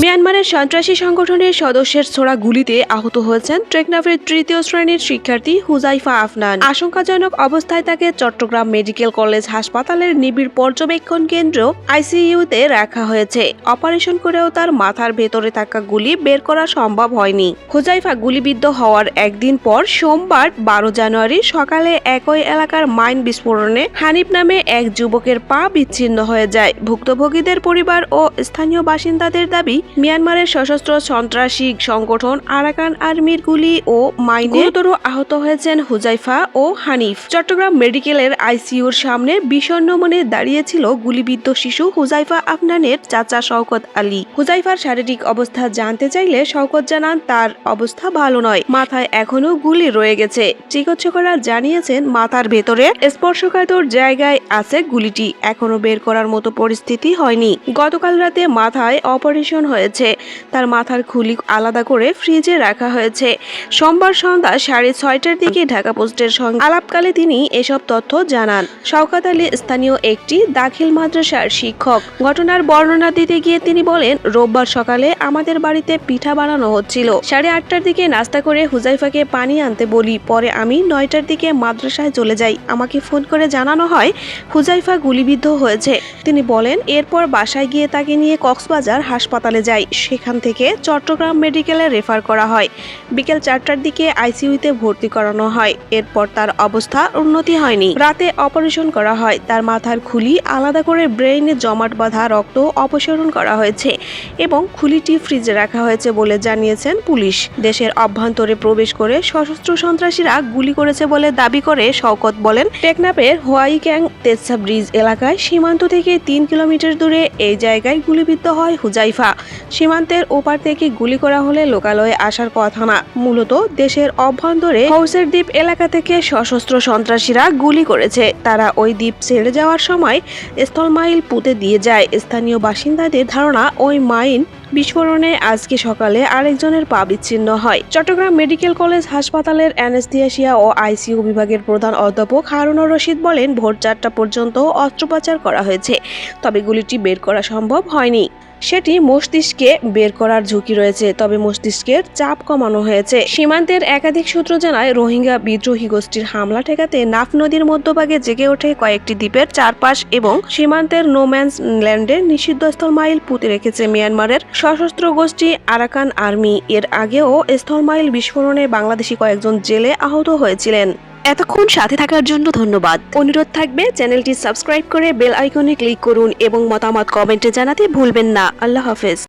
মিয়ানমারের সন্ত্রাসী সংগঠনের সদস্যের ছোড়া গুলিতে আহত হয়েছেন টেকনাফের তৃতীয় শ্রেণীর শিক্ষার্থী হুজাইফা আফনান। আশঙ্কাজনক অবস্থায় তাকে চট্টগ্রাম মেডিকেল কলেজ হাসপাতালের নিবিড় পর্যবেক্ষণ কেন্দ্র আইসিইউতে রাখা হয়েছে। অপারেশন করেও তার মাথার ভেতরে থাকা গুলি বের করা সম্ভব হয়নি। হুজাইফা গুলিবিদ্ধ হওয়ার একদিন পর সোমবার 12 জানুয়ারি সকালে একই এলাকার মাইন বিস্ফোরণে হানিফ নামে এক যুবকের পা বিচ্ছিন্ন হয়ে যায়। ভুক্তভোগীদের পরিবার ও স্থানীয় বাসিন্দাদের দাবি, মিয়ানমারের সশস্ত্র সন্ত্রাসী সংগঠন আরাকান আর্মির গুলি ও মাইনে গুরুতর আহত হয়েছেন হুজাইফা ও হানিফ। চট্টগ্রাম মেডিকেলের আইসিইউর সামনে বিষণ্ণ মনে দাঁড়িয়েছিল গুলিবিদ্ধ শিশু হুজাইফা আফনানের চাচা শওকত আলী। হুজাইফার শারীরিক অবস্থা জানতে চাইলে শওকত জানান, তার অবস্থা ভালো নয়, মাথায় এখনো গুলি রয়ে গেছে। চিকিৎসকরা জানিয়েছেন মাথার ভেতরে স্পর্শকাতর জায়গায় আছে গুলিটি, এখনো বের করার মতো পরিস্থিতি হয়নি। গতকাল রাতে মাথায় অপারেশন হয়েছে, তার মাথার খুলি আলাদা করে ফ্রিজে রাখা হয়েছে। সোমবার সন্ধ্যা 6:30টার দিকে ঢাকা পোস্টের সঙ্গে আলাপকালে তিনি এসব তথ্য জানান। শওকত আলী স্থানীয় একটি দাখিল মাদ্রাসার শিক্ষক। ঘটনার বর্ণনা দিতে গিয়ে তিনি বলেন, রোববার সকালে আমাদের বাড়িতে পিঠা বানানো হচ্ছিল। 8:30টার দিকে নাস্তা করে হুজাইফাকে পানি আনতে বলি, পরে আমি 9টার দিকে মাদ্রাসায় চলে যাই। আমাকে ফোন করে জানানো হয় হুজাইফা গুলিবিদ্ধ হয়েছে। তিনি বলেন, এরপর বাসায় গিয়ে তাকে নিয়ে কক্সবাজার হাসপাতালে যাই, সেখান থেকে চট্টগ্রাম মেডিকেলে রেফার করা হয়। বিকেল 4টার দিকে আইসিইউতে ভর্তি করানো হয়। এরপর তার অবস্থা উন্নতি হয়নি। রাতে অপারেশন করা হয়। তার মাথার খুলি আলাদা করে ব্রেইনে জমাট বাঁধা রক্ত অপসারণ করা হয়েছে এবং খুলিটি ফ্রিজে রাখা হয়েছে বলে জানিয়েছেন পুলিশ। দেশের অভ্যন্তরে প্রবেশ করে সশস্ত্র সন্ত্রাসীরা গুলি করেছে বলে দাবি করে শওকত বলেন, টেকনাফের হোয়াইক্যাং তেজসা ব্রিজ এলাকায় সীমান্ত থেকে 3 কিলোমিটার দূরে এই জায়গায় গুলিবিদ্ধ হয় হুজাইফা। সীমান্তের ওপার থেকে গুলি করা হলে লোকালয়ে আসার কথা না। মূলত দেশের অভ্যন্তরে হৌসের দ্বীপ এলাকা থেকে সশস্ত্র সন্ত্রাসীরা গুলি করেছে। তারা ওই দ্বীপ ছেড়ে যাওয়ার সময় স্থলমাইল পুঁতে দিয়ে যায়। স্থানীয় বাসিন্দাদের ধারণা, ওই মাইন বিস্ফোরণে আজকে সকালে আরেকজনের পা বিচ্ছিন্ন হয়। চট্টগ্রাম মেডিকেল কলেজ হাসপাতালের অ্যানেস্থেসিয়া ও আইসিইউ বিভাগের প্রধান অধ্যাপক হারুনুর রশিদ বলেন, ভোর 4টা পর্যন্ত অস্ত্রোপচার করা হয়েছে, তবে গুলিটি বের করা সম্ভব হয়নি। সেটি মস্তিষ্কে বের করার ঝুঁকি রয়েছে, তবে মস্তিষ্কের চাপ কমানো হয়েছে। সীমান্তের একাধিক সূত্র জানায়, রোহিঙ্গা বিদ্রোহী গোষ্ঠীর হামলা ঠেকাতে নাফ নদীর মধ্যভাগে জেগে ওঠে কয়েকটি দ্বীপের চারপাশ এবং সীমান্তের নোম্যান্স ল্যান্ডের নিষিদ্ধ স্থলমাইল পুঁতে রেখেছে মিয়ানমারের সশস্ত্র গোষ্ঠী আরাকান আর্মি। এর আগেও স্থলমাইল বিস্ফোরণে বাংলাদেশি কয়েকজন জেলে আহত হয়েছিলেন। এতক্ষণ সাথে থাকার জন্য ধন্যবাদ। অনুরোধ থাকবে চ্যানেলটি সাবস্ক্রাইব করে বেল আইকনে ক্লিক করুন এবং মতামত কমেন্টে জানাতে ভুলবেন না। আল্লাহ হাফেজ।